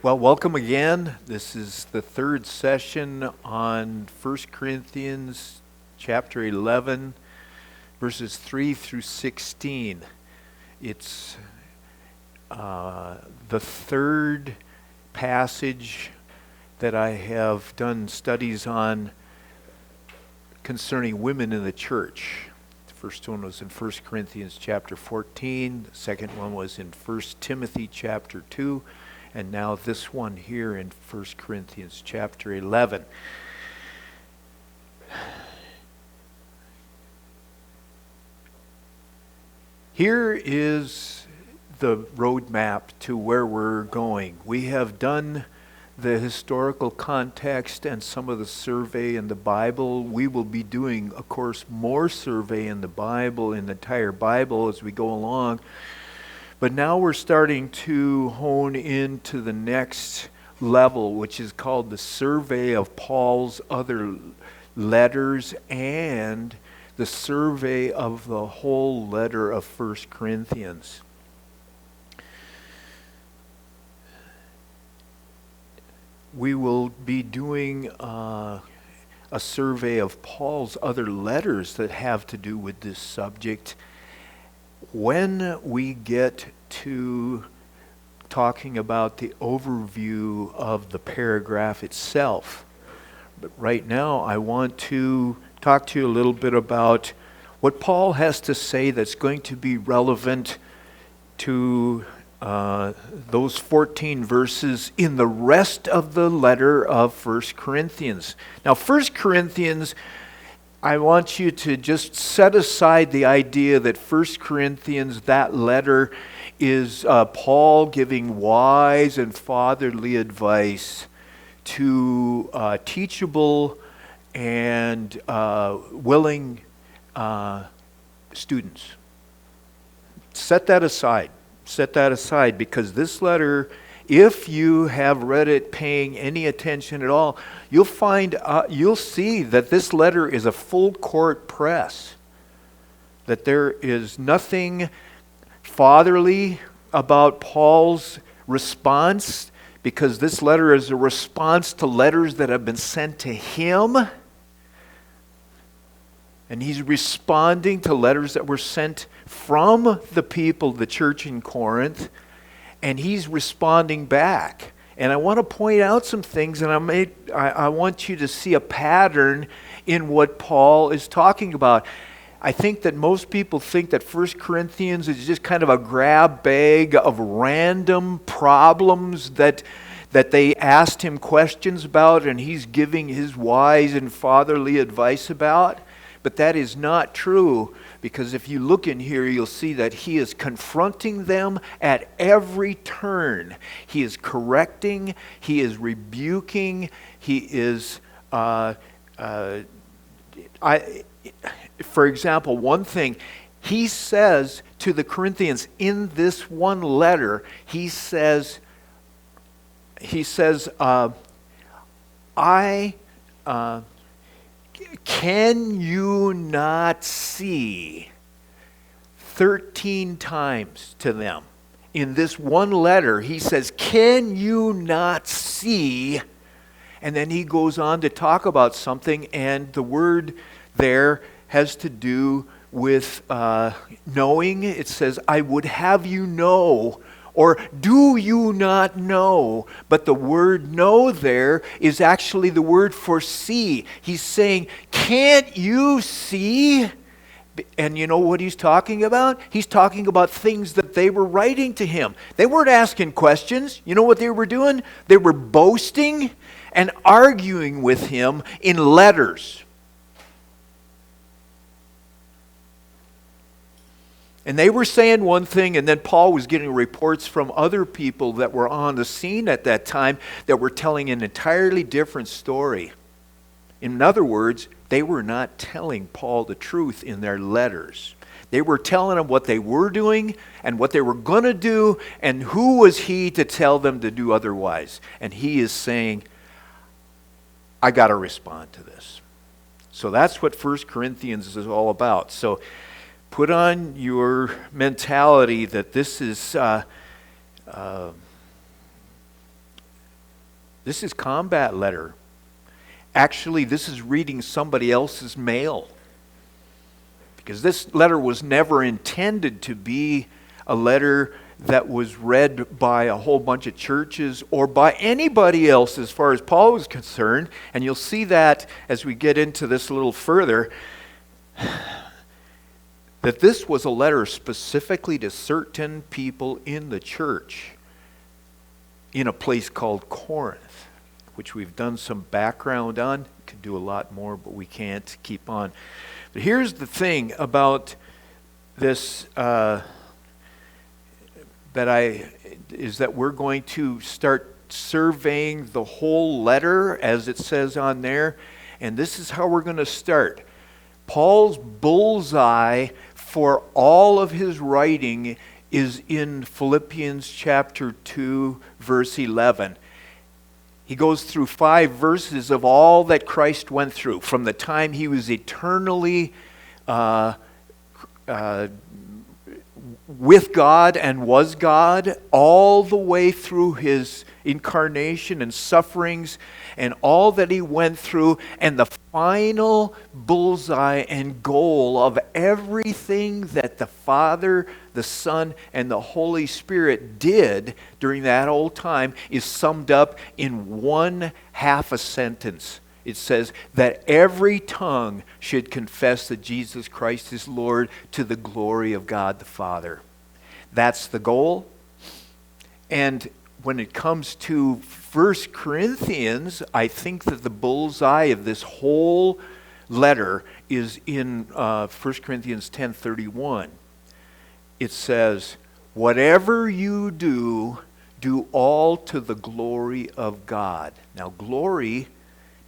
Well, welcome again. This is the third session on 1 Corinthians chapter 11, verses 3 through 16. It's the third passage that I have done studies on concerning women in the church. The first one was in 1 Corinthians chapter 14. The second one was in 1 Timothy chapter 2. And now this one here in 1 Corinthians chapter 11. Here is the roadmap to where we're going. We have done the historical context and some of the survey in the Bible. We will be doing, of course, more survey in the Bible, in the entire Bible as we go along. But now we're starting to hone into the next level, which is called the survey of Paul's other letters and the survey of the whole letter of 1 Corinthians. We will be doing a survey of Paul's other letters that have to do with this subject when we get to talking about the overview of the paragraph itself. But right now I want to talk to you a little bit about what Paul has to say that's going to be relevant to those 14 verses in the rest of the letter of 1 Corinthians. Now 1 Corinthians, I want you to just set aside the idea that 1 Corinthians, that letter, is Paul giving wise and fatherly advice to teachable and willing students. Set that aside. Set that aside, because this letter, if you have read it paying any attention at all, you'll see that this letter is a full court press. That there is nothing fatherly about Paul's response, because this letter is a response to letters that have been sent to him. And he's responding to letters that were sent from the people, the church in Corinth, and he's responding back. And I want to point out some things, and I want you to see a pattern in what Paul is talking about. I think that most people think that 1 Corinthians is just kind of a grab bag of random problems that they asked him questions about, and he's giving his wise and fatherly advice about. But that is not true, because if you look in here, you'll see that he is confronting them at every turn. He is correcting, he is rebuking, he is, for example, one thing, he says to the Corinthians in this one letter, he says, can you not see 13 times to them? In this one letter, he says, can you not see? And then he goes on to talk about something, and the word there has to do with knowing. It says, I would have you know, or do you not know? But the word know there is actually the word for see. He's saying, can't you see? And you know what he's talking about? He's talking about things that they were writing to him. They weren't asking questions. You know what they were doing? They were boasting and arguing with him in letters. And they were saying one thing, and then Paul was getting reports from other people that were on the scene at that time that were telling an entirely different story. In other words, they were not telling Paul the truth in their letters. They were telling him what they were doing and what they were going to do, and who was he to tell them to do otherwise? And he is saying, I got to respond to this. So that's what 1 Corinthians is all about. So put on your mentality that this is This is combat letter. Actually, this is reading somebody else's mail. Because this letter was never intended to be a letter that was read by a whole bunch of churches or by anybody else as far as Paul was concerned. And you'll see that as we get into this a little further, that this was a letter specifically to certain people in the church in a place called Corinth, which we've done some background on. We could do a lot more, but we can't keep on. But here's the thing about this, is that we're going to start surveying the whole letter as it says on there. And this is how we're going to start. Paul's bullseye for all of his writing is in Philippians chapter 2, verse 11. He goes through 5 verses of all that Christ went through from the time he was eternally with God and was God, all the way through his incarnation and sufferings and all that he went through, and the final bullseye and goal of everything that the Father, the Son, and the Holy Spirit did during that whole time is summed up in one half a sentence. It says that every tongue should confess that Jesus Christ is Lord to the glory of God the Father. That's the goal. And when it comes to 1 Corinthians, I think that the bullseye of this whole letter is in 1 Corinthians 10:31. It says, whatever you do, do all to the glory of God. Now, glory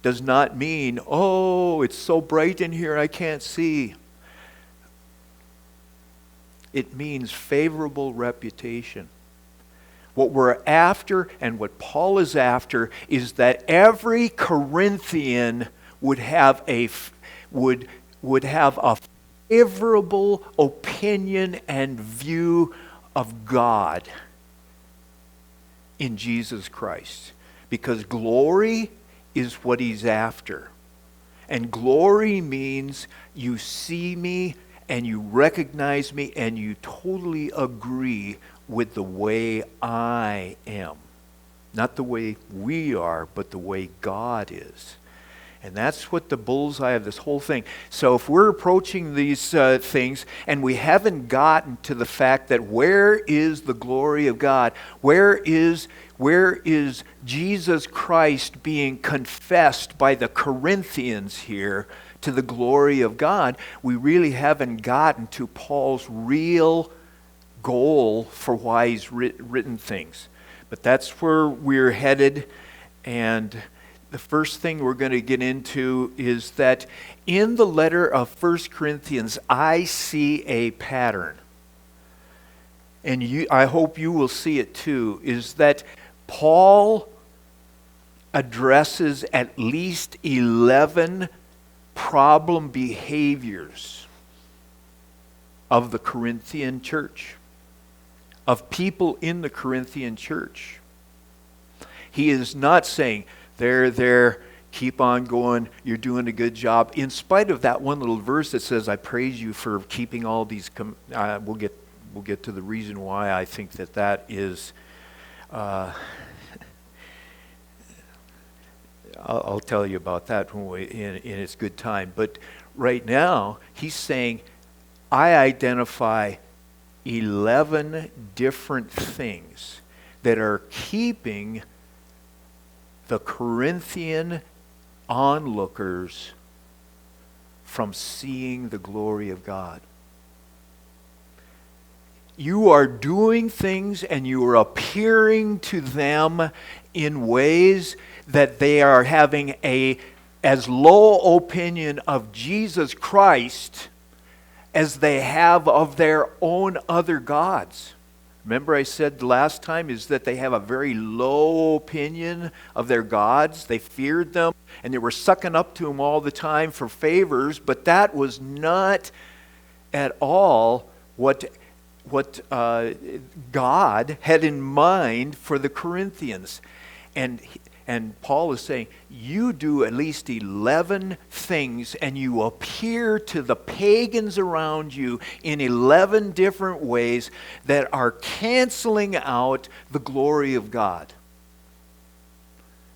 does not mean, oh, it's so bright in here I can't see. It means favorable reputation. What we're after and what Paul is after is that every Corinthian would have a favorable opinion and view of God in Jesus Christ. Because glory is what he's after. And glory means you see me and you recognize me and you totally agree with the way I am. Not the way we are, but the way God is. And that's what the bullseye of this whole thing. So if we're approaching these things and we haven't gotten to the fact that where is the glory of God? Where is Jesus Christ being confessed by the Corinthians here to the glory of God? We really haven't gotten to Paul's real goal for why he's written things. But that's where we're headed. And the first thing we're going to get into is that in the letter of 1 Corinthians, I see a pattern. And I hope you will see it too, is that Paul addresses at least 11 problem behaviors of the Corinthian church, of people in the Corinthian church. He is not saying, there, keep on going, you're doing a good job. In spite of that one little verse that says, I praise you for keeping all these, we'll get to the reason why I think that is, I'll tell you about that in its good time. But right now, he's saying, I identify 11 different things that are keeping the Corinthian onlookers from seeing the glory of God. You are doing things and you are appearing to them in ways that they are having as low opinion of Jesus Christ as they have of their own other gods. Remember I said last time is that they have a very low opinion of their gods. They feared them and they were sucking up to them all the time for favors, but that was not at all what God had in mind for the Corinthians. And And Paul is saying, you do at least 11 things and you appear to the pagans around you in 11 different ways that are canceling out the glory of God.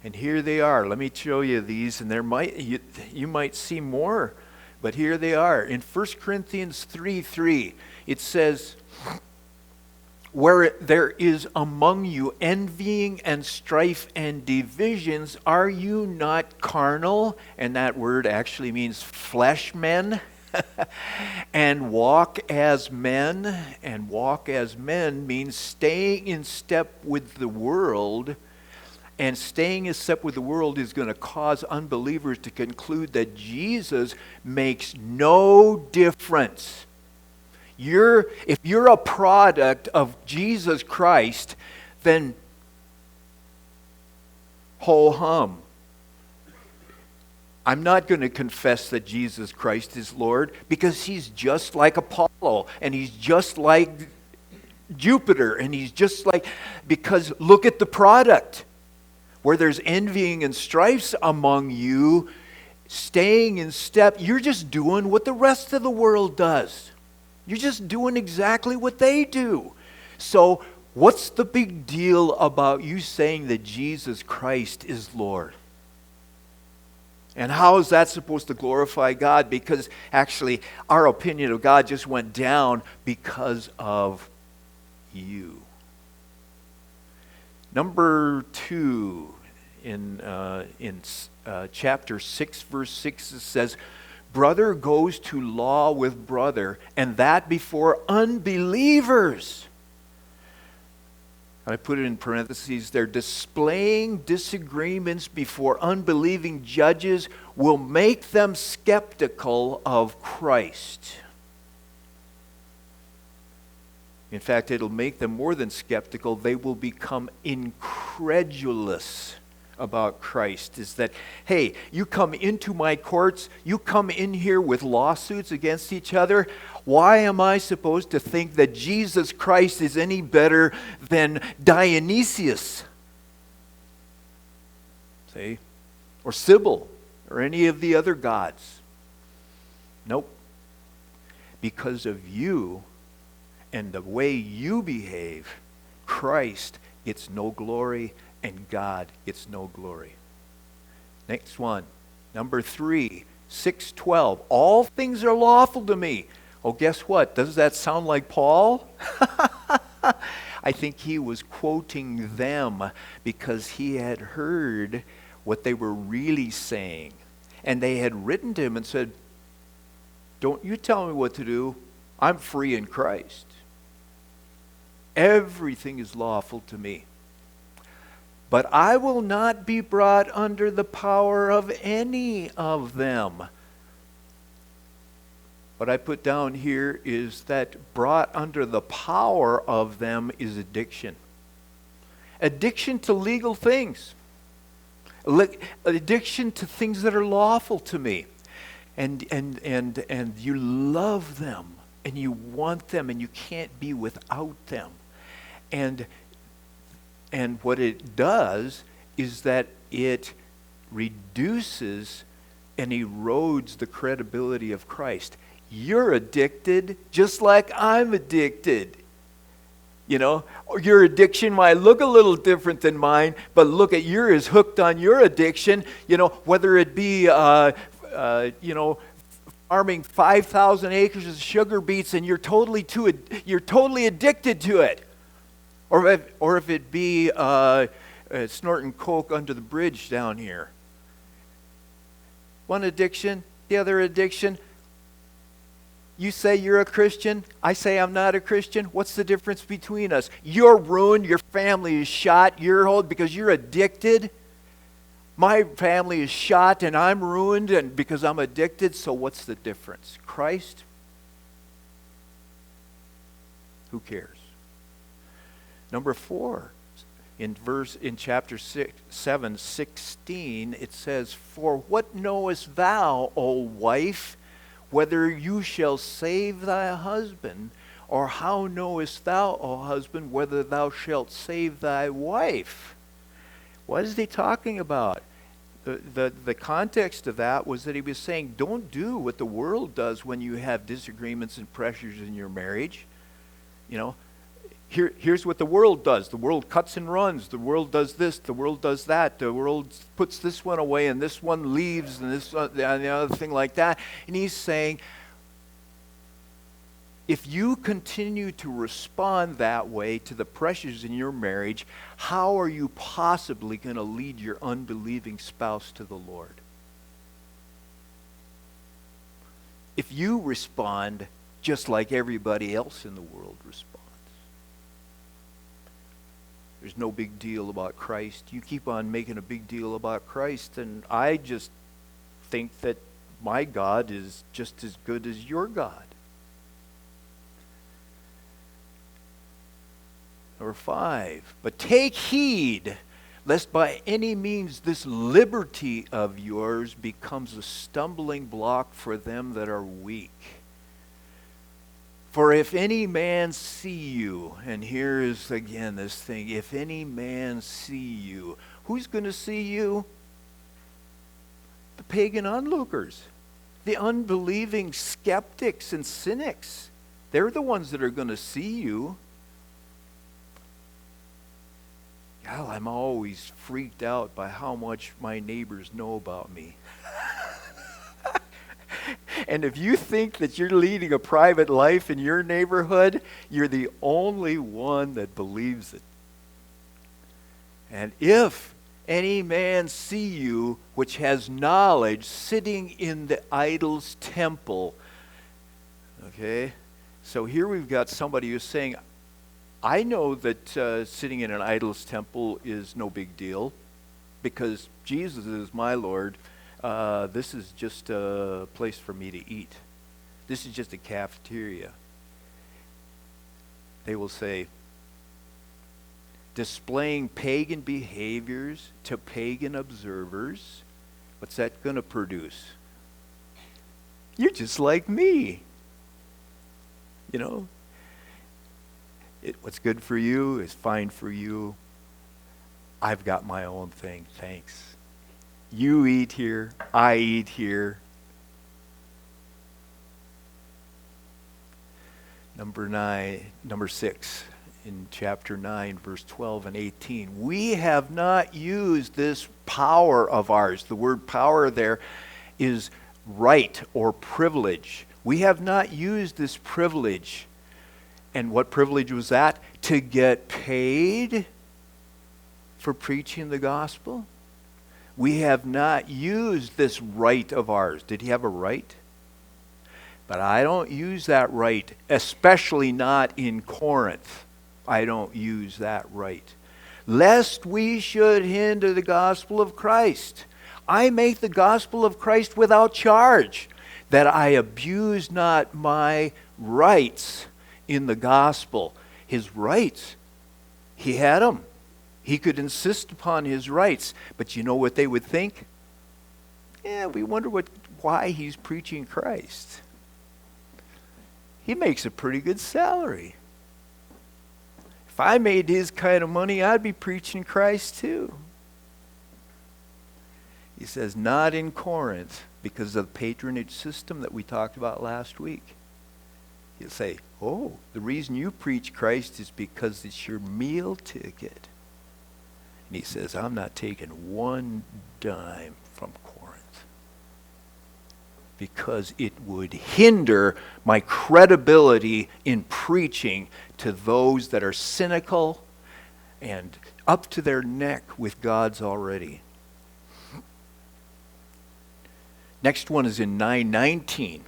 And here they are. Let me show you these, and you might see more, but here they are. In 1 Corinthians 3:3, it says, where there is among you envying and strife and divisions, are you not carnal? And that word actually means flesh men. And walk as men. And walk as men means staying in step with the world. And staying in step with the world is going to cause unbelievers to conclude that Jesus makes no difference. If you're a product of Jesus Christ, then ho hum. I'm not going to confess that Jesus Christ is Lord because he's just like Apollo and he's just like Jupiter and he's just like, because look at the product. Where there's envying and strifes among you, staying in step, you're just doing what the rest of the world does. You're just doing exactly what they do. So what's the big deal about you saying that Jesus Christ is Lord? And how is that supposed to glorify God? Because actually our opinion of God just went down because of you. Number 2, in chapter 6, verse 6, it says, brother goes to law with brother, and that before unbelievers. I put it in parentheses, they're displaying disagreements before unbelieving judges will make them skeptical of Christ. In fact, it'll make them more than skeptical. They will become incredulous about Christ. Is that, hey, you come into my courts, you come in here with lawsuits against each other. Why am I supposed to think that Jesus Christ is any better than Dionysius? See? Or Sybil, or any of the other gods. Nope. Because of you and the way you behave, Christ gets no glory and God gets no glory. Next one. Number 3, 6:12. All things are lawful to me. Oh, guess what? Does that sound like Paul? I think he was quoting them because he had heard what they were really saying. And they had written to him and said, don't you tell me what to do. I'm free in Christ. Everything is lawful to me. But I will not be brought under the power of any of them. What I put down here is that brought under the power of them is addiction. Addiction to legal things. Addiction to things that are lawful to me. And you love them and you want them and you can't be without them. And what it does is that it reduces and erodes the credibility of Christ. You're addicted just like I'm addicted. You know, your addiction might look a little different than mine, but look at yours, hooked on your addiction. You know, whether it be, farming 5,000 acres of sugar beets and you're totally addicted to it. Or if it be snorting coke under the bridge down here. One addiction, the other addiction. You say you're a Christian, I say I'm not a Christian. What's the difference between us? You're ruined, your family is shot, because you're addicted. My family is shot and I'm ruined and because I'm addicted, so what's the difference? Christ? Who cares? Number 4, in chapter 7:16, it says, for what knowest thou, O wife, whether you shall save thy husband, or how knowest thou, O husband, whether thou shalt save thy wife? What is he talking about? The context of that was that he was saying, don't do what the world does when you have disagreements and pressures in your marriage. You know, here's what the world does. The world cuts and runs. The world does this. The world does that. The world puts this one away and this one leaves and this and the other thing like that. And he's saying, if you continue to respond that way to the pressures in your marriage, how are you possibly going to lead your unbelieving spouse to the Lord? If you respond just like everybody else in the world responds. There's no big deal about Christ. You keep on making a big deal about Christ, and I just think that my God is just as good as your God. Number 5, but take heed, lest by any means this liberty of yours becomes a stumbling block for them that are weak. For if any man see you, and here is again this thing, if any man see you, who's going to see you? The pagan onlookers, the unbelieving skeptics and cynics. They're the ones that are going to see you. Hell, I'm always freaked out by how much my neighbors know about me. And if you think that you're leading a private life in your neighborhood, you're the only one that believes it. And if any man see you which has knowledge sitting in the idol's temple. Okay? So here we've got somebody who's saying, I know that sitting in an idol's temple is no big deal because Jesus is my Lord. This is just a place for me to eat. This is just a cafeteria. They will say, displaying pagan behaviors to pagan observers, what's that going to produce? You're just like me. You know? What's good for you is fine for you. I've got my own thing, thanks. You eat here, I eat here. Number 6, in chapter 9, verse 12 and 18. We have not used this power of ours. The word power there is right or privilege. We have not used this privilege. And what privilege was that? To get paid for preaching the gospel? We have not used this right of ours. Did he have a right? But I don't use that right, especially not in Corinth. I don't use that right. Lest we should hinder the gospel of Christ. I make the gospel of Christ without charge, that I abuse not my rights in the gospel. His rights, he had them. He could insist upon his rights. But you know what they would think? Yeah, we wonder why he's preaching Christ. He makes a pretty good salary. If I made his kind of money, I'd be preaching Christ too. He says, not in Corinth, because of the patronage system that we talked about last week. He'll say, oh, the reason you preach Christ is because it's your meal ticket. And he says, I'm not taking one dime from Corinth because it would hinder my credibility in preaching to those that are cynical and up to their neck with God's already. Next one is in 9:19.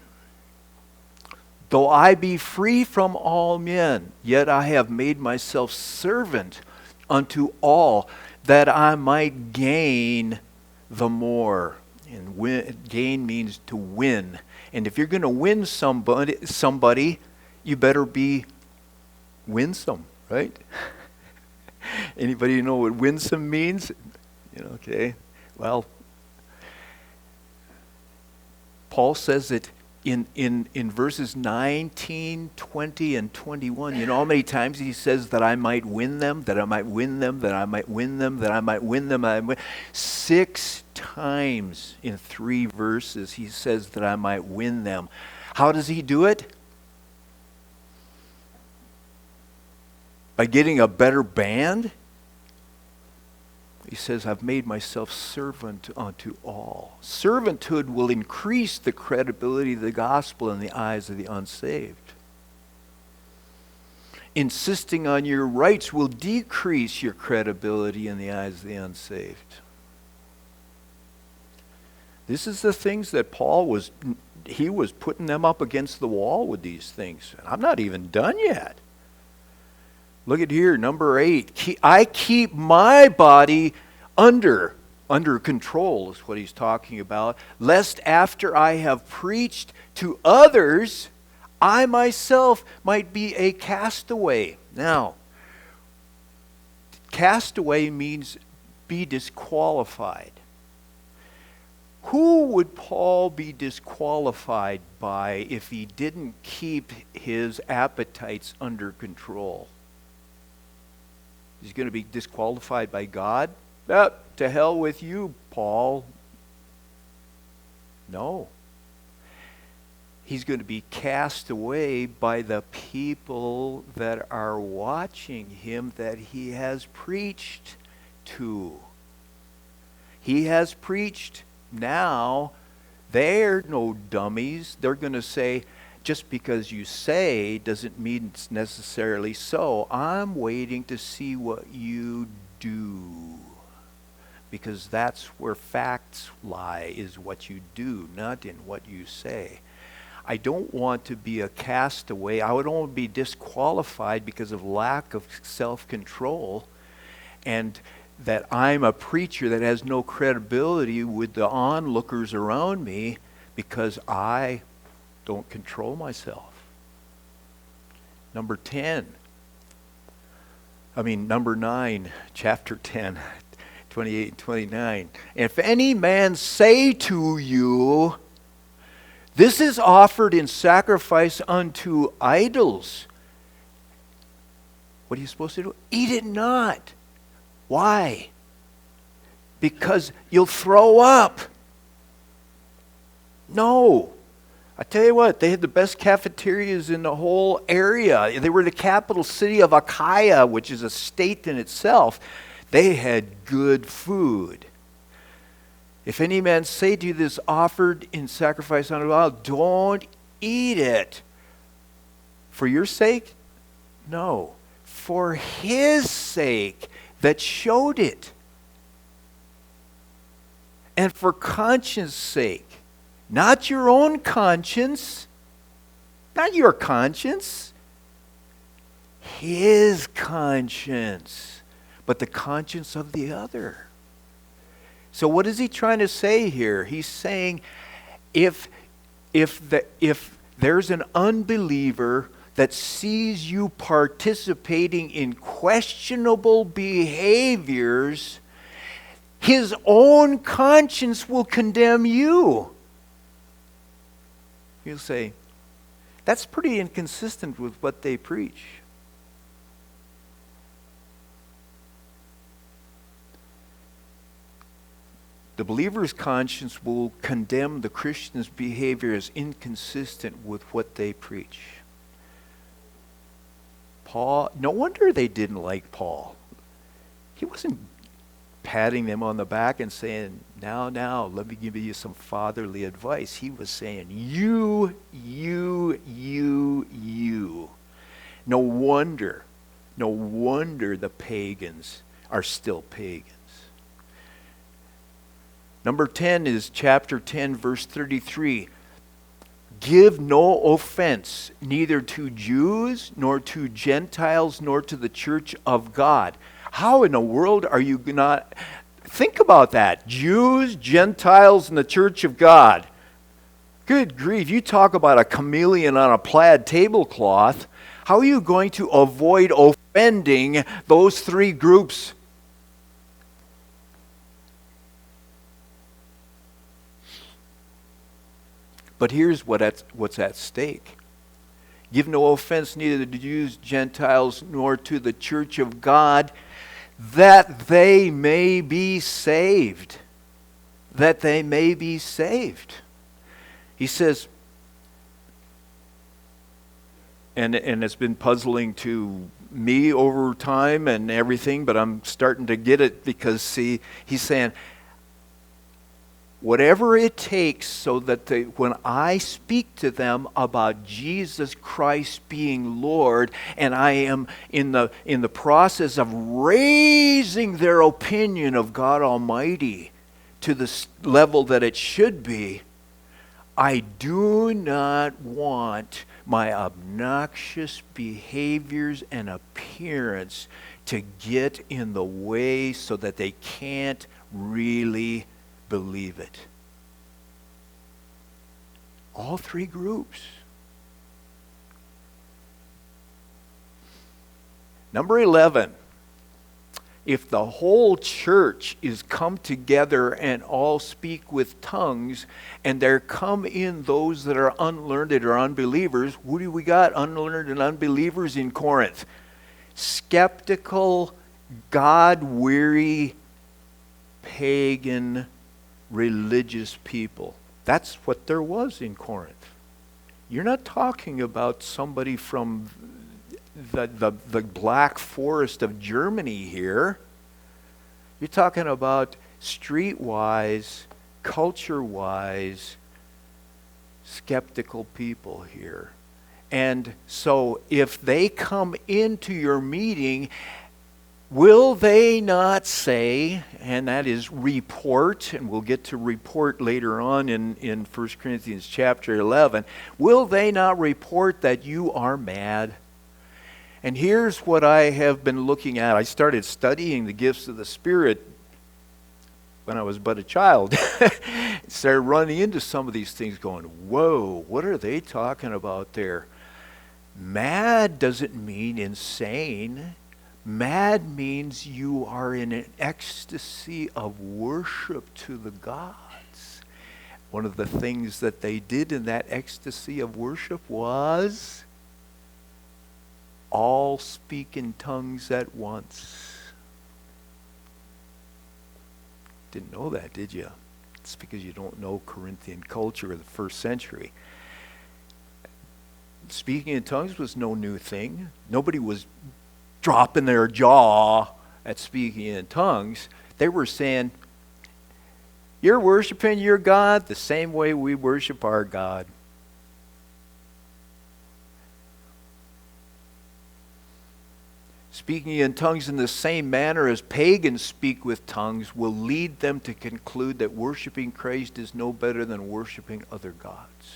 Though I be free from all men, yet I have made myself servant unto all, that I might gain the more. And gain means to win. And if you're going to win somebody, you better be winsome, right? Anybody know what winsome means? Okay. Well, Paul says that in verses 19, 20, and 21, you know how many times he says that I might win them, that I might win them, that I might win them, that I might win them. 6 times in 3 verses he says that I might win them. How does he do it? By getting a better band? He says, I've made myself servant unto all. Servanthood will increase the credibility of the gospel in the eyes of the unsaved. Insisting on your rights will decrease your credibility in the eyes of the unsaved. This is the things that Paul was putting them up against the wall with these things. And I'm not even done yet. Look at here, number 8. I keep my body under control is what he's talking about, lest after I have preached to others, I myself might be a castaway. Now, castaway means be disqualified. Who would Paul be disqualified by if he didn't keep his appetites under control? He's going to be disqualified by God? To hell with you, Paul. No. He's going to be cast away by the people that are watching him that he has preached to. He has preached. Now, they're no dummies. They're going to say, just because you say doesn't mean it's necessarily so. I'm waiting to see what you do. Because that's where facts lie, is what you do, not in what you say. I don't want to be a castaway. I would only be disqualified because of lack of self-control, and that I'm a preacher that has no credibility with the onlookers around me because I don't control myself. Number 9, chapter 10, 28 and 29. If any man say to you, this is offered in sacrifice unto idols, what are you supposed to do? Eat it not. Why? Because you'll throw up. No. I tell you what, they had the best cafeterias in the whole area. They were the capital city of Achaia, which is a state in itself. They had good food. If any man say to you this offered in sacrifice unto God, don't eat it. For your sake? No. For his sake that showed it. And for conscience sake. Not your own conscience. Not your conscience. His conscience. But the conscience of the other. So what is he trying to say here? He's saying if there's an unbeliever that sees you participating in questionable behaviors, his own conscience will condemn you. He'll say, that's pretty inconsistent with what they preach. The believer's conscience will condemn the Christian's behavior as inconsistent with what they preach. Paul, no wonder they didn't like Paul. He wasn't patting them on the back and saying, now, let me give you some fatherly advice. He was saying, you. No wonder the pagans are still pagans. Number 10 is chapter 10, verse 33. Give no offense, neither to Jews, nor to Gentiles, nor to the church of God. How in the world are you not... Think about that. Jews, Gentiles, and the church of God. Good grief, you talk about a chameleon on a plaid tablecloth. How are you going to avoid offending those three groups? But here's what's at stake. Give no offense neither to Jews, Gentiles, nor to the church of God, that they may be saved. That they may be saved. He says, and it's been puzzling to me over time and everything, but I'm starting to get it because, see, he's saying, whatever it takes so that when I speak to them about Jesus Christ being Lord, and I am in the process of raising their opinion of God Almighty to the level that it should be, I do not want my obnoxious behaviors and appearance to get in the way so that they can't really believe it. All three groups. Number 11. If the whole church is come together and all speak with tongues, and there come in those that are unlearned or unbelievers, who do we got? Unlearned and unbelievers in Corinth. Skeptical, God-weary, pagan, religious people. That's what there was in Corinth. You're not talking about somebody from the Black Forest of Germany here. You're talking about streetwise, culture-wise, skeptical people here. And so if they come into your meeting, will they not say, and that is report, and we'll get to report later on in 1 Corinthians chapter 11, will they not report that you are mad? And here's what I have been looking at. I started studying the gifts of the Spirit when I was but a child. Started running into some of these things going, whoa, what are they talking about there? Mad doesn't mean insane. Mad means you are in an ecstasy of worship to the gods. One of the things that they did in that ecstasy of worship was all speak in tongues at once. Didn't know that, did you? It's because you don't know Corinthian culture of the first century. Speaking in tongues was no new thing. Nobody was dropping their jaw at speaking in tongues. They were saying, you're worshiping your God the same way we worship our God. Speaking in tongues in the same manner as pagans speak with tongues will lead them to conclude that worshiping Christ is no better than worshiping other gods.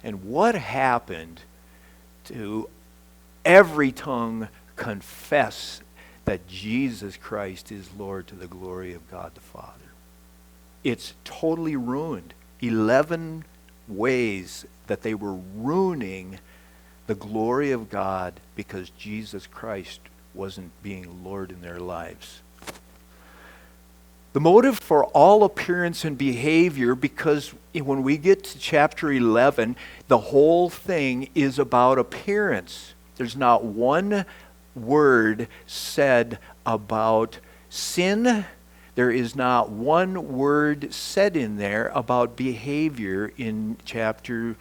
And what happened to every tongue confess that Jesus Christ is Lord to the glory of God the Father? It's totally ruined. 11 ways that they were ruining the glory of God because Jesus Christ wasn't being Lord in their lives. The motive for all appearance and behavior, because when we get to chapter 11, the whole thing is about appearance. There's not one word said about sin. There is not one word said in there about behavior in chapter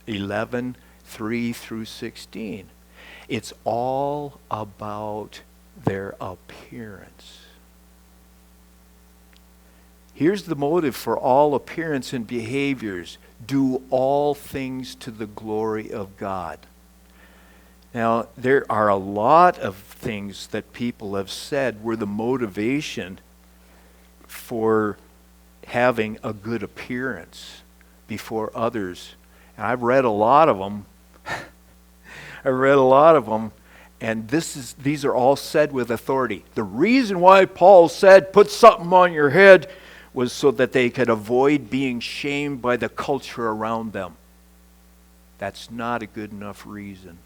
11, 3 through 16. It's all about their appearance. Here's the motive for all appearance and behaviors. Do all things to the glory of God. Now, there are a lot of things that people have said were the motivation for having a good appearance before others. And I've read a lot of them. And these are all said with authority. The reason why Paul said, put something on your head, was so that they could avoid being shamed by the culture around them. That's not a good enough reason.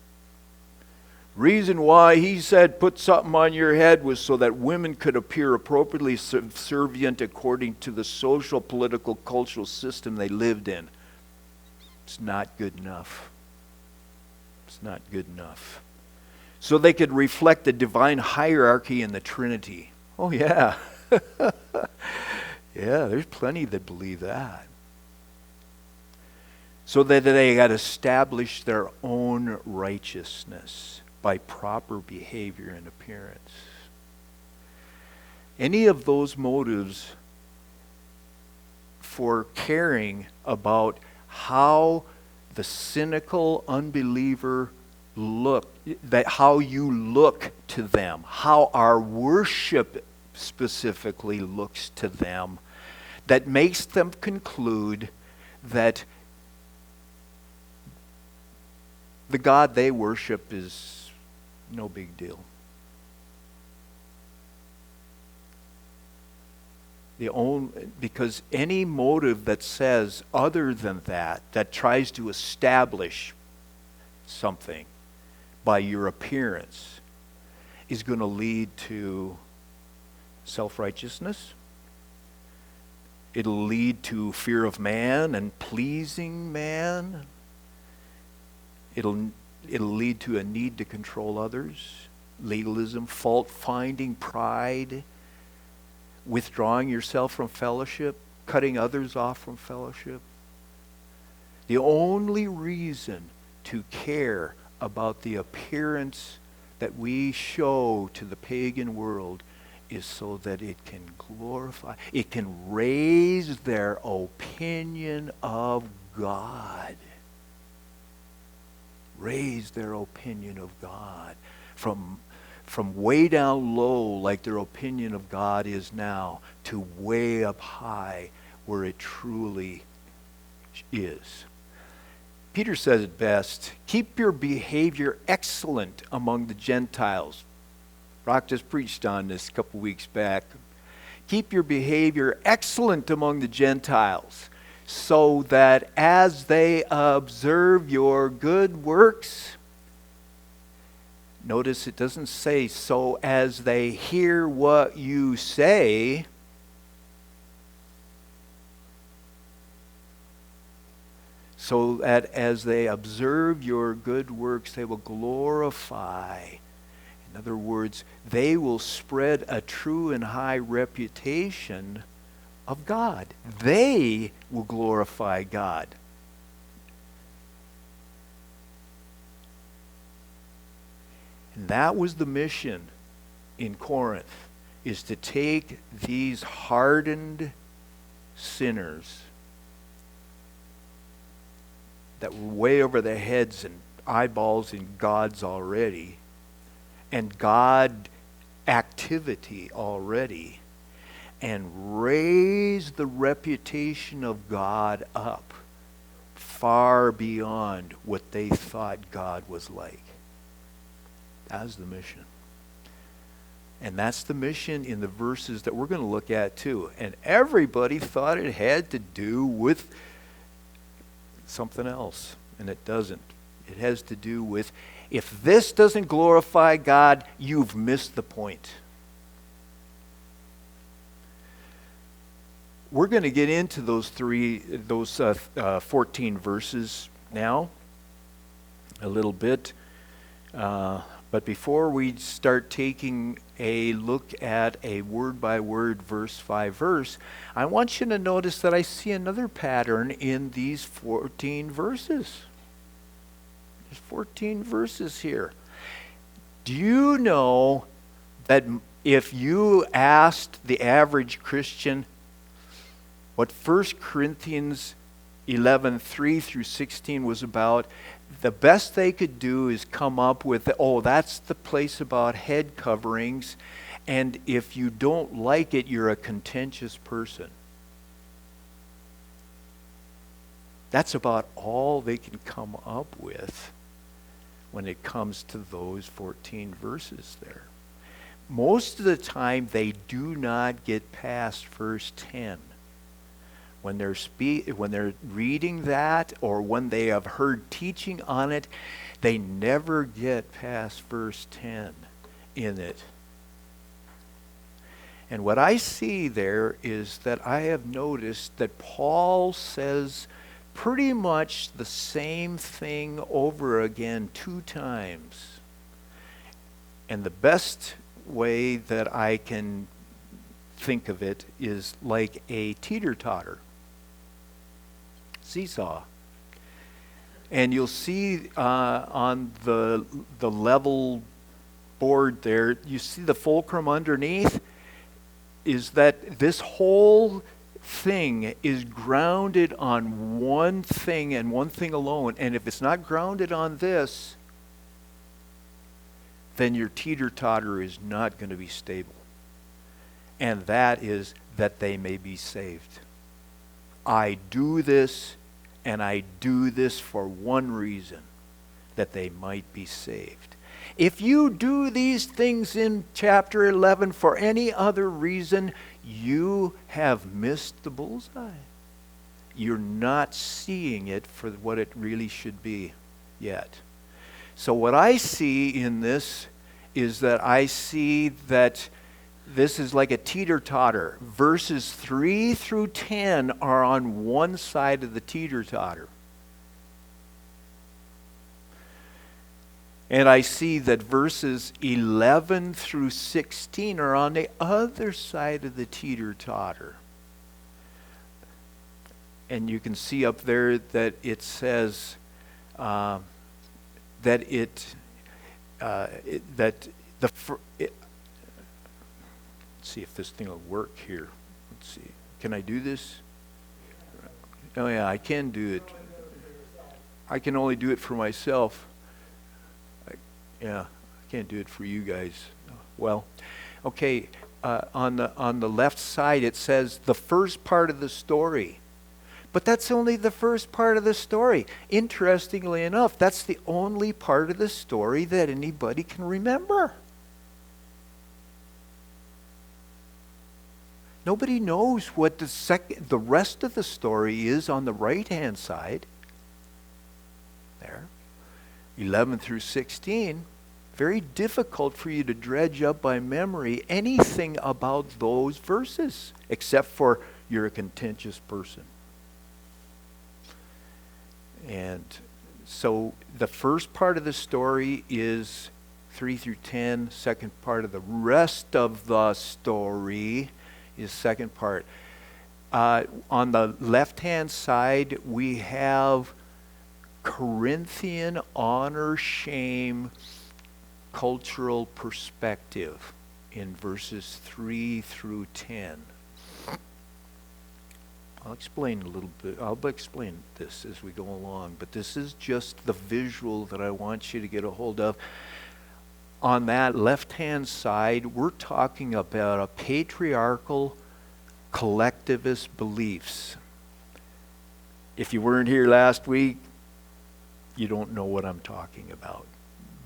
Reason why he said put something on your head was so that women could appear appropriately subservient according to the social, political, cultural system they lived in. It's not good enough. It's not good enough. So they could reflect the divine hierarchy in the Trinity. Oh yeah. Yeah, there's plenty that believe that. So that they got established their own righteousness by proper behavior and appearance. Any of those motives for caring about how the cynical unbeliever how you look to them, how our worship specifically looks to them, that makes them conclude that the God they worship is no big deal. Because any motive that says other than that tries to establish something by your appearance, is going to lead to self-righteousness. It'll lead to fear of man and pleasing man. It'll lead to a need to control others, legalism, fault-finding, pride, withdrawing yourself from fellowship, cutting others off from fellowship. The only reason to care about the appearance that we show to the pagan world is so that it can glorify, it can raise their opinion of God. Raise their opinion of God from way down low, like their opinion of God is now, to way up high where it truly is. Peter says it best, keep your behavior excellent among the Gentiles. Rock just preached on this a couple weeks back. Keep your behavior excellent among the Gentiles, so that as they observe your good works, notice it doesn't say so as they hear what you say, so that as they observe your good works, they will glorify. In other words, they will spread a true and high reputation of God. They will glorify God. And that was the mission in Corinth, is to take these hardened sinners that were way over their heads and eyeballs in God's already, and God activity already, and raise the reputation of God up far beyond what they thought God was like. That was the mission. And that's the mission in the verses that we're going to look at too. And everybody thought it had to do with something else, and it doesn't. It has to do with, if this doesn't glorify God, you've missed the point. We're going to get into those 14 verses now, a little bit. But before we start taking a look at a word-by-word, verse-by-verse, I want you to notice that I see another pattern in these 14 verses. There's 14 verses here. Do you know that if you asked the average Christian what 1 Corinthians 11:3 through 16 was about, the best they could do is come up with, oh, that's the place about head coverings, and if you don't like it, you're a contentious person. That's about all they can come up with when it comes to those 14 verses there. Most of the time, they do not get past verse 10 when they're reading that, or when they have heard teaching on it, they never get past verse 10 in it. And what I see there is that I have noticed that Paul says pretty much the same thing over again 2 times. And the best way that I can think of it is like a teeter-totter, seesaw. And you'll see on the level board there, you see the fulcrum underneath, is that this whole thing is grounded on one thing and one thing alone. And if it's not grounded on this, then your teeter-totter is not going to be stable. And that is that they may be saved. I do this, and I do this for one reason, that they might be saved. If you do these things in chapter 11 for any other reason, you have missed the bullseye. You're not seeing it for what it really should be yet. So what I see in this is that I see that this is like a teeter-totter. Verses 3 through 10 are on one side of the teeter-totter. And I see that verses 11 through 16 are on the other side of the teeter-totter. And you can see up there that it says let's see if this thing will work here. Let's see. Can I do this? Oh yeah, I can do it. I can only do it for myself. I can't do it for you guys. Well, okay, on the left side it says the first part of the story. But that's only the first part of the story. Interestingly enough, that's the only part of the story that anybody can remember. Nobody knows what the rest of the story is on the right-hand side. There. 11 through 16. Very difficult for you to dredge up by memory anything about those verses, except for you're a contentious person. And so the first part of the story is 3 through 10. Second part of the rest of the story is second part. On the left-hand side, we have Corinthian honor, shame, cultural perspective in verses 3 through 10. I'll explain a little bit. I'll explain this as we go along, but this is just the visual that I want you to get a hold of. On that left-hand side, we're talking about a patriarchal collectivist beliefs. If you weren't here last week, you don't know what I'm talking about.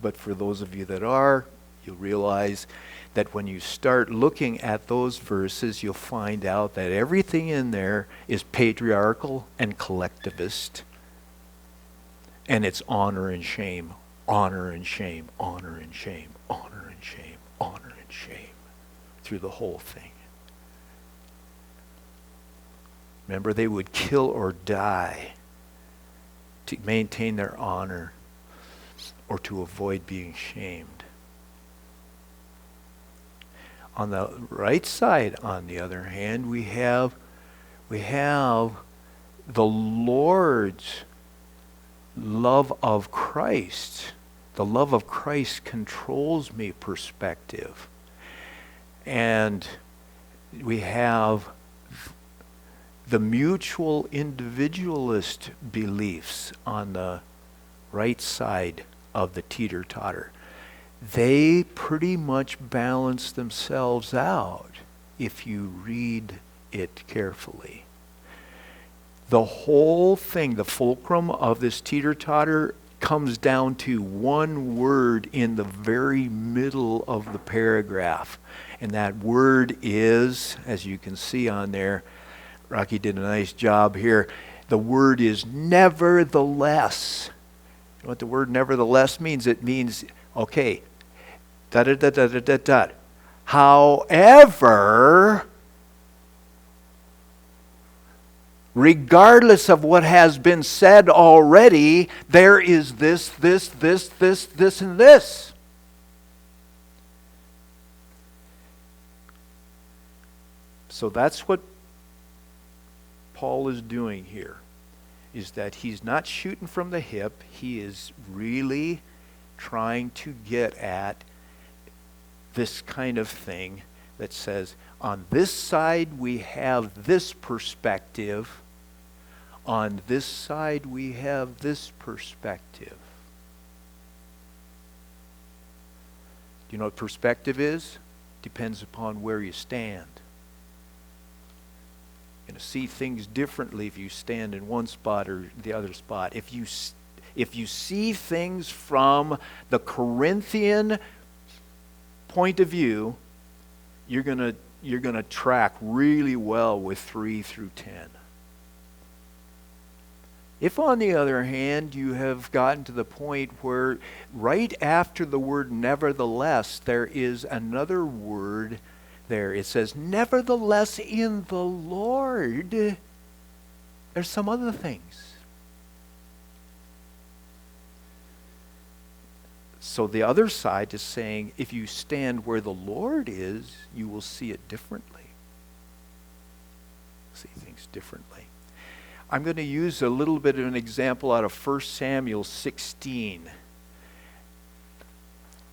But for those of you that are, you'll realize that when you start looking at those verses, you'll find out that everything in there is patriarchal and collectivist. And it's honor and shame, honor and shame, honor and shame, honor and shame, honor and shame through the whole thing. Remember, they would kill or die to maintain their honor or to avoid being shamed. On the right side, on the other hand, we have the Lord's love of Christ. The love of Christ controls me perspective. And we have the mutual individualist beliefs on the right side of the teeter-totter. They pretty much balance themselves out if you read it carefully. The whole thing, the fulcrum of this teeter-totter, comes down to one word in the very middle of the paragraph. And that word is, as you can see on there, Rocky did a nice job here. The word is nevertheless. You know what the word nevertheless means? It means, okay, da-da-da-da-da-da-da. However, regardless of what has been said already, there is this, and this. So that's what Paul is doing here, is that he's not shooting from the hip. He is really trying to get at this kind of thing that says, on this side we have this perspective, on this side we have this perspective. Do you know what perspective is? Depends upon where you stand. You're going to see things differently if you stand in one spot or the other spot. If you see things from the Corinthian point of view, you're going to track really well with 3 through 10. If, on the other hand, you have gotten to the point where right after the word nevertheless, there is another word there. It says, nevertheless in the Lord, there's some other things. So the other side is saying, if you stand where the Lord is, you will see it differently. See things differently. I'm going to use a little bit of an example out of 1 Samuel 16.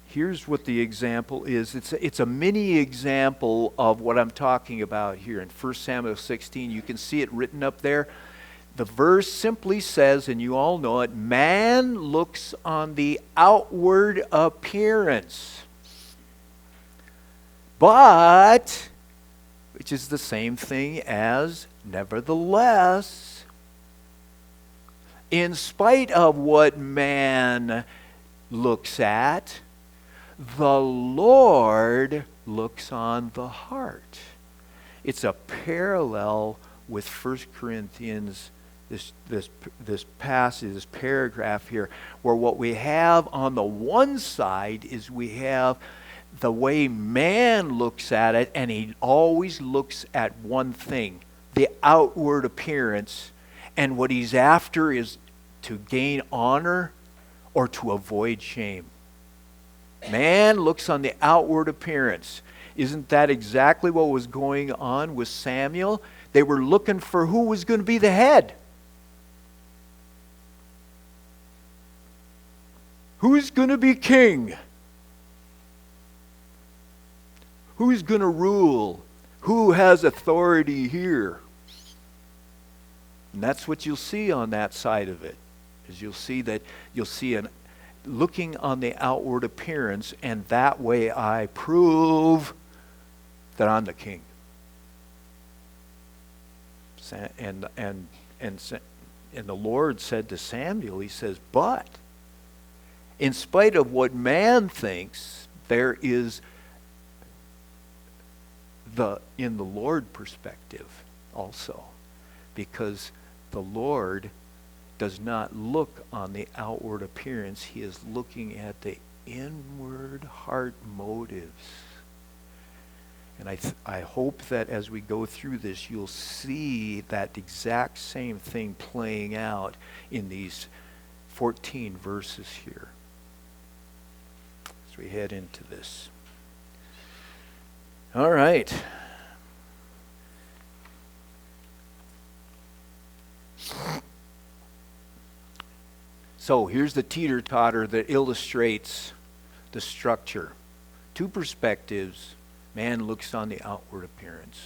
Here's what the example is. It's a mini example of what I'm talking about here in 1 Samuel 16. You can see it written up there. The verse simply says, and you all know it, man looks on the outward appearance, but, which is the same thing as nevertheless, in spite of what man looks at, the Lord looks on the heart. It's a parallel with 1 Corinthians, this passage, this paragraph here, where what we have on the one side is we have the way man looks at it, and he always looks at one thing, the outward appearance, and what he's after is to gain honor or to avoid shame. Man looks on the outward appearance. Isn't that exactly what was going on with Samuel? They were looking for who was going to be the head. Who's going to be king? Who's going to rule? Who has authority here? And that's what you'll see on that side of it. Is you'll see an looking on the outward appearance, and that way I prove that I'm the king. And the Lord said to Samuel, he says, but in spite of what man thinks, there is in the Lord perspective also, because the Lord does not look on the outward appearance. He is looking at the inward heart motives. And I hope that as we go through this, you'll see that exact same thing playing out in these 14 verses here as we head into this. All right. So here's the teeter-totter that illustrates the structure. 2 perspectives. Man looks on the outward appearance.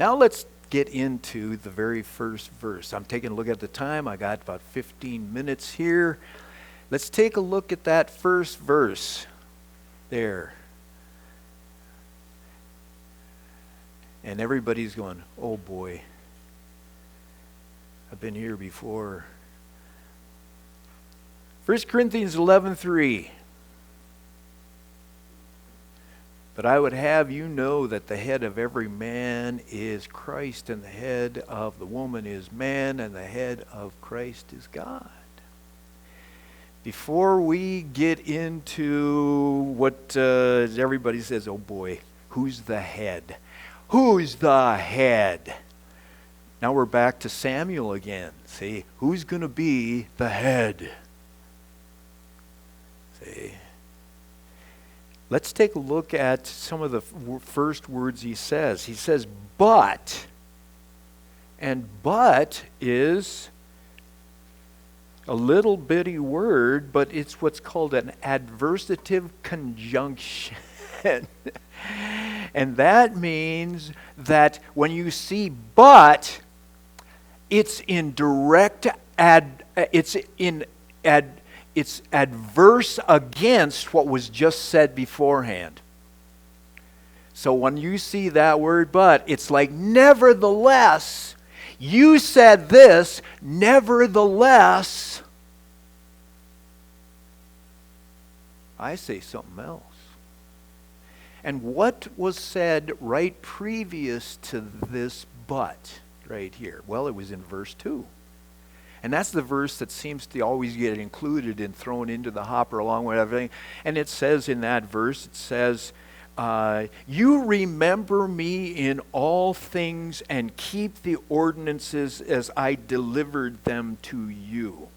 Now let's get into the very first verse. I'm taking a look at the time. I got about 15 minutes here. Let's take a look at that first verse there. And everybody's going, oh boy. I've been here before. 1 Corinthians 11:3. But I would have you know that the head of every man is Christ, and the head of the woman is man, and the head of Christ is God. Before we get into what everybody says, oh boy, who's the head? Who's the head? Now we're back to Samuel again. See, who's going to be the head? See. Let's take a look at some of the first words he says. He says, but. And but is a little bitty word, but it's what's called an adversative conjunction. And that means that when you see but, it's in direct it's adverse against what was just said beforehand. So when you see that word but, it's like nevertheless, you said this, nevertheless, I say something else. And what was said right previous to this but right here? Well, it was in verse 2. And that's the verse that seems to always get included and thrown into the hopper along with everything. And it says in that verse, it says, you remember me in all things and keep the ordinances as I delivered them to you.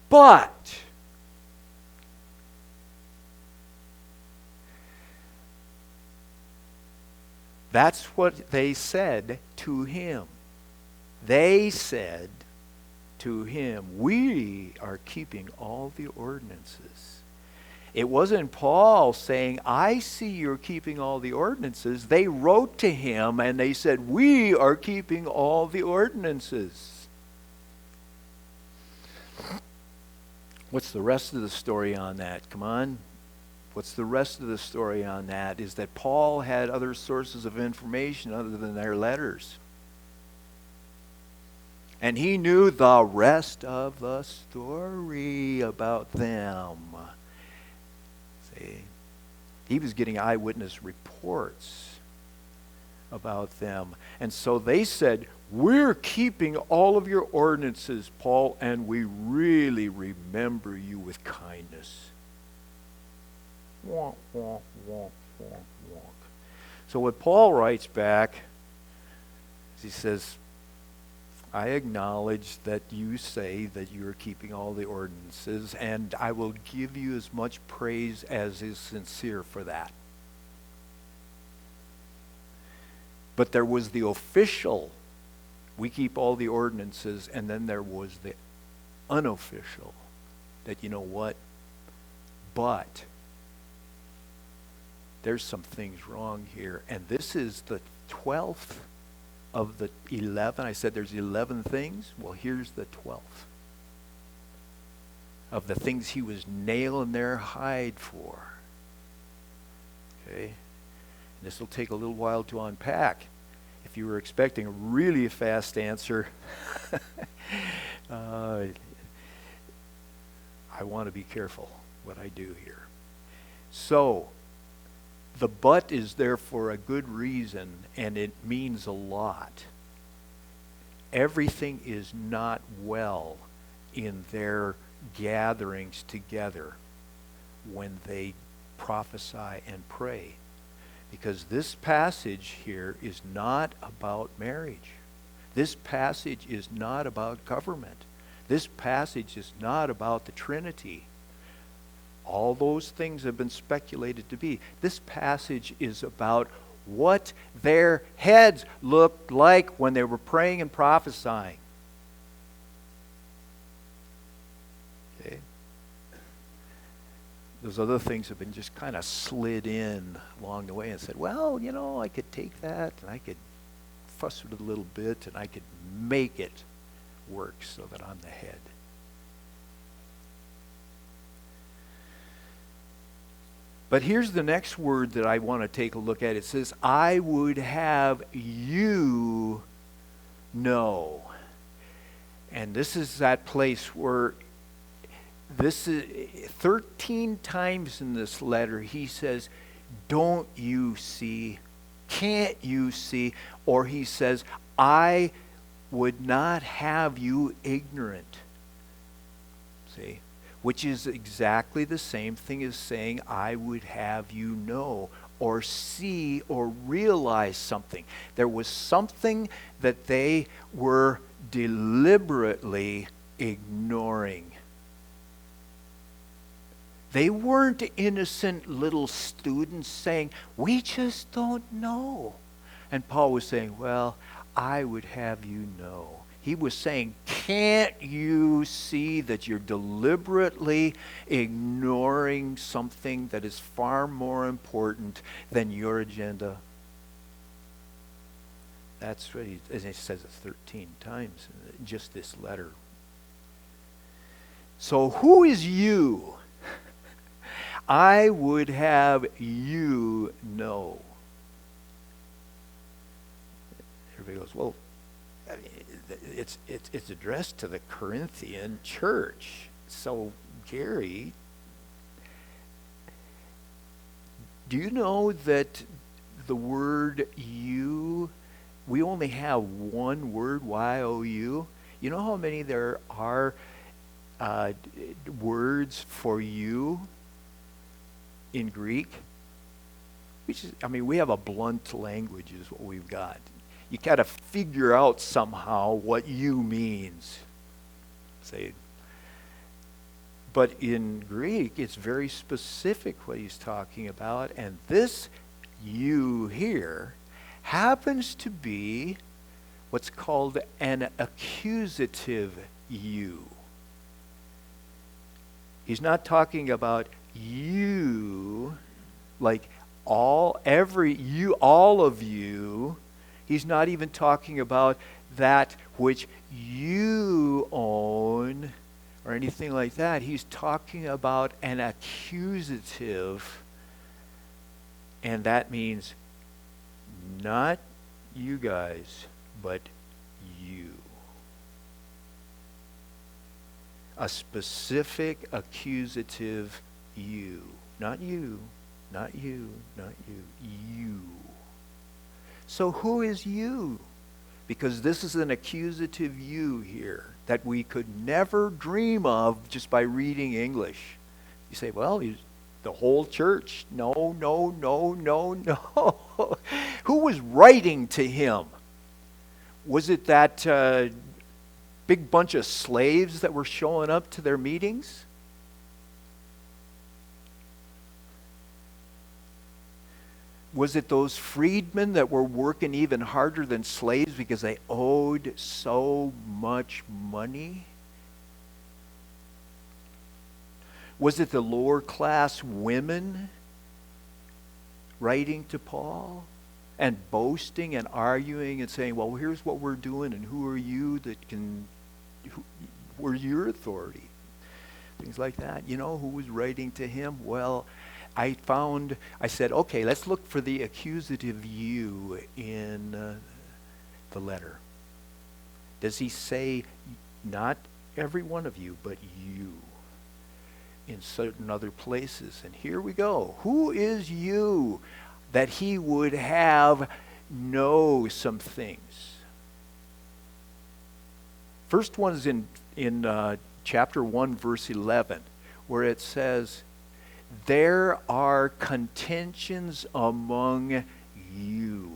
But that's what they said to him. They said to him, we are keeping all the ordinances. It wasn't Paul saying, I see you're keeping all the ordinances. They wrote to him and they said, we are keeping all the ordinances. What's the rest of the story on that? Come on. What's the rest of the story on that? Is that Paul had other sources of information other than their letters. And he knew the rest of the story about them. See, he was getting eyewitness reports about them. And so they said, we're keeping all of your ordinances, Paul, and we really remember you with kindness. Wonk, wonk, wonk, wonk, wonk. So what Paul writes back is he says, I acknowledge that you say that you are keeping all the ordinances, and I will give you as much praise as is sincere for that. But there was the official, we keep all the ordinances, and then there was the unofficial, that you know what? But there's some things wrong here, and this is the 12th of the 11. I said there's 11 things. Well, here's the 12th of the things he was nailing their hide for. Okay? And this will take a little while to unpack. If you were expecting a really fast answer, I want to be careful what I do here. So, the but is there for a good reason, and it means a lot. Everything is not well in their gatherings together when they prophesy and pray. Because this passage here is not about marriage. This passage is not about government. This passage is not about the Trinity. All those things have been speculated to be. This passage is about what their heads looked like when they were praying and prophesying. Okay? Those other things have been just kind of slid in along the way and said, well, you know, I could take that and I could fuss with it a little bit and I could make it work so that I'm the head. But here's the next word that I want to take a look at. It says, I would have you know. And this is that place where this is 13 times in this letter he says, don't you see? Can't you see? Or he says, I would not have you ignorant. See? Which is exactly the same thing as saying, I would have you know, or see, or realize something. There was something that they were deliberately ignoring. They weren't innocent little students saying, we just don't know. And Paul was saying, well, I would have you know. He was saying, can't you see that you're deliberately ignoring something that is far more important than your agenda? That's what he says it 13 times in just this letter. So who is you? I would have you know. Everybody goes, well, I mean, it's addressed to the Corinthian church. So, Gary, do you know that the word you, we only have one word, Y-O-U? You know how many there are words for you in Greek? We have a blunt language is what we've got. You got to figure out somehow what you means. But in Greek, it's very specific what he's talking about. And this you here happens to be what's called an accusative you. He's not talking about you, like all of you. He's not even talking about that which you own or anything like that. He's talking about an accusative, and that means not you guys, but you. A specific accusative you. Not you, not you, not you, you. So who is you? Because this is an accusative you here that we could never dream of just by reading English. You say, well, he's the whole church. No, no, no, no, no. Who was writing to him? Was it that big bunch of slaves that were showing up to their meetings? Was it those freedmen that were working even harder than slaves because they owed so much money? Was it the lower class women writing to Paul and boasting and arguing and saying, well, here's what we're doing and who are you where's your authority? Things like that. You know who was writing to him? Well, I said, okay, let's look for the accusative you in the letter. Does he say, not every one of you, but you, in certain other places? And here we go. Who is you that he would have know some things? First one is in chapter 1, verse 11, where it says, there are contentions among you.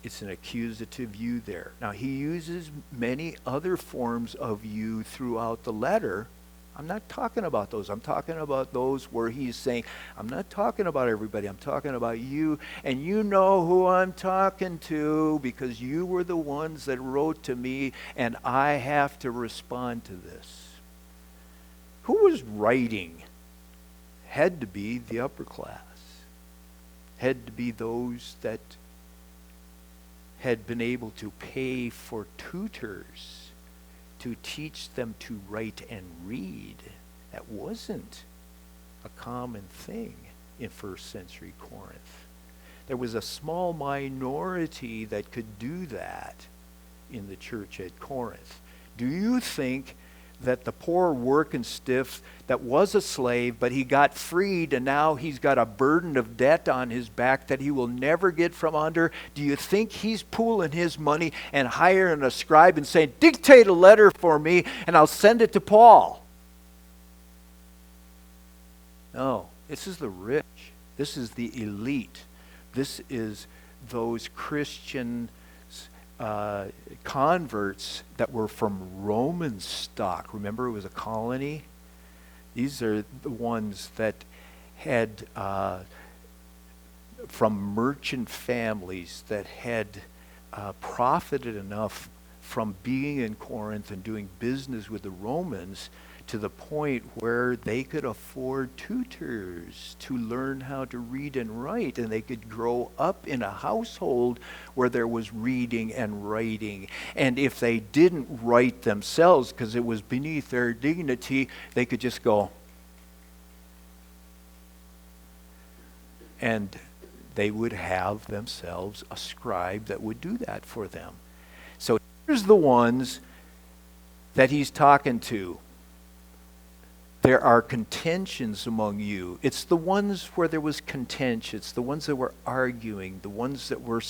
It's an accusative you there. Now, he uses many other forms of you throughout the letter. I'm not talking about those. I'm talking about those where he's saying, I'm not talking about everybody. I'm talking about you. And you know who I'm talking to because you were the ones that wrote to me, and I have to respond to this. Who was writing? Had to be the upper class. Had to be those that had been able to pay for tutors to teach them to write and read. That wasn't a common thing in first century Corinth. There was a small minority that could do that in the church at Corinth. Do you think that the poor working stiff that was a slave, but he got freed, and now he's got a burden of debt on his back that he will never get from under? Do you think he's pooling his money and hiring a scribe and saying, dictate a letter for me and I'll send it to Paul? No, this is the rich. This is the elite. This is those Christian converts that were from Roman stock. Remember, it was a colony. These are the ones that had from merchant families that had profited enough from being in Corinth and doing business with the Romans to the point where they could afford tutors to learn how to read and write, and they could grow up in a household where there was reading and writing. And if they didn't write themselves because it was beneath their dignity, they could just go. And they would have themselves a scribe that would do that for them. So here's the ones that he's talking to. There are contentions among you. It's the ones where there was contention. It's the ones that were arguing, the ones that were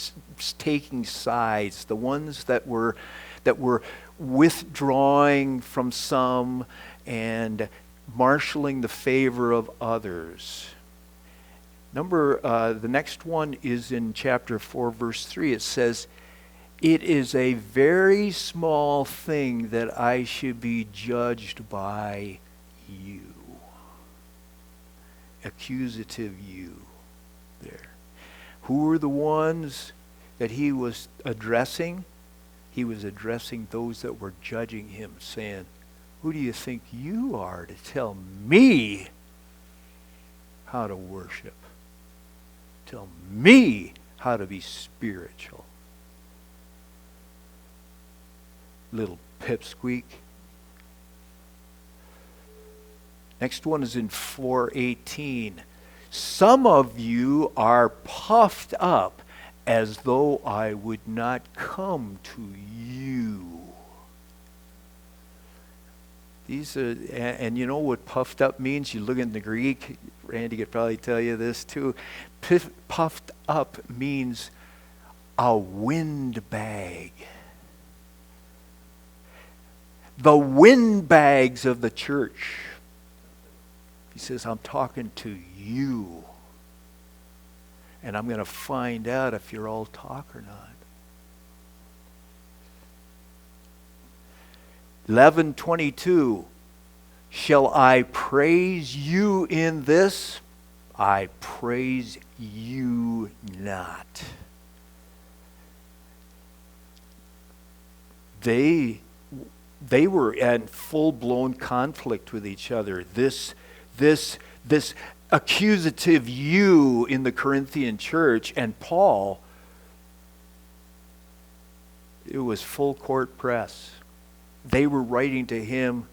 taking sides, the ones that were withdrawing from some and marshaling the favor of others. The next one is in chapter 4, verse 3. It says, "It is a very small thing that I should be judged by you." Accusative you there. Who were the ones that he was addressing? He was addressing those that were judging him, saying, who do you think you are to tell me how to worship? Tell me how to be spiritual. Little pipsqueak. Next one is in 4:18. Some of you are puffed up as though I would not come to you. These are, and you know what puffed up means? You look in the Greek, Randy could probably tell you this too. Puffed up means a windbag. The windbags of the church. He says, I'm talking to you. And I'm going to find out if you're all talk or not. 11:22. Shall I praise you in this? I praise you not. They were in full-blown conflict with each other. This accusative you in the Corinthian church, and Paul, it was full court press. They were writing to him,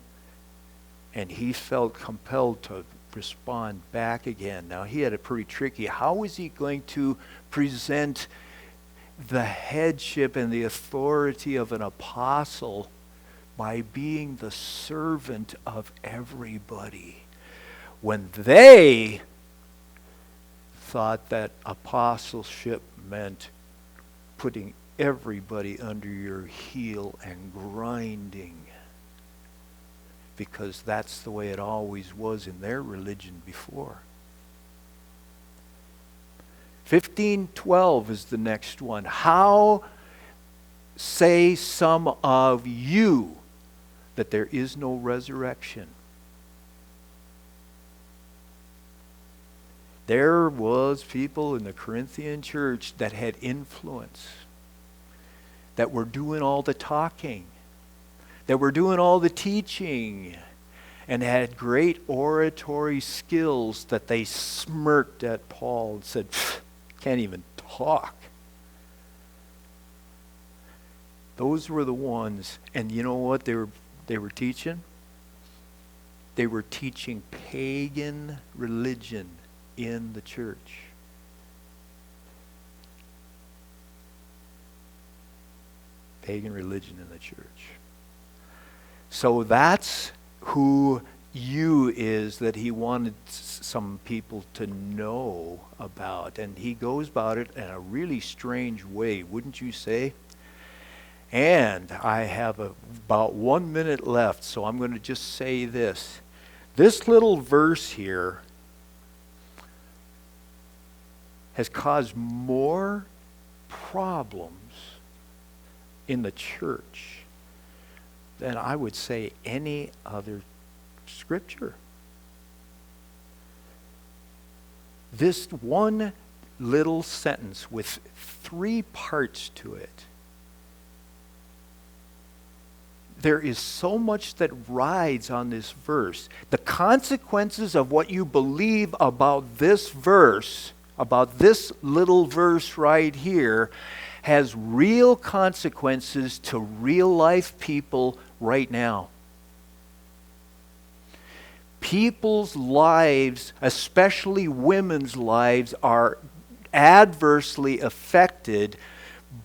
and he felt compelled to respond back again. Now, he had it pretty tricky. How was he going to present the headship and the authority of an apostle by being the servant of everybody, when they thought that apostleship meant putting everybody under your heel and grinding, because that's the way it always was in their religion before. 15:12 is the next one. How say some of you that there is no resurrection? There was people in the Corinthian church that had influence, that were doing all the talking, that were doing all the teaching, and had great oratory skills, that they smirked at Paul and said, can't even talk. Those were the ones, and you know what they were teaching? They were teaching pagan religion in the church. Pagan religion in the church. So that's who you is that he wanted some people to know about. And he goes about it in a really strange way, wouldn't you say? And I have about 1 minute left, so I'm going to just say this. This little verse here has caused more problems in the church than I would say any other scripture. This one little sentence with 3 parts to it. There is so much that rides on this verse. The consequences of what you believe about this verse, about this little verse right here, has real consequences to real life people right now. People's lives, especially women's lives, are adversely affected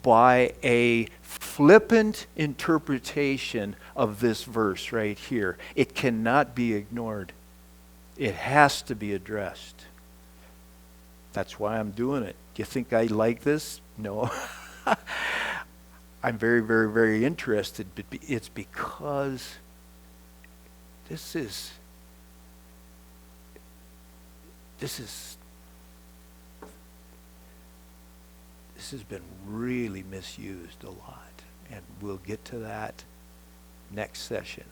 by a flippant interpretation of this verse right here. It cannot be ignored. It has to be addressed. That's why I'm doing it. Do you think I like this? No. I'm very, very, very interested, but it's because this has been really misused a lot, and we'll get to that next session.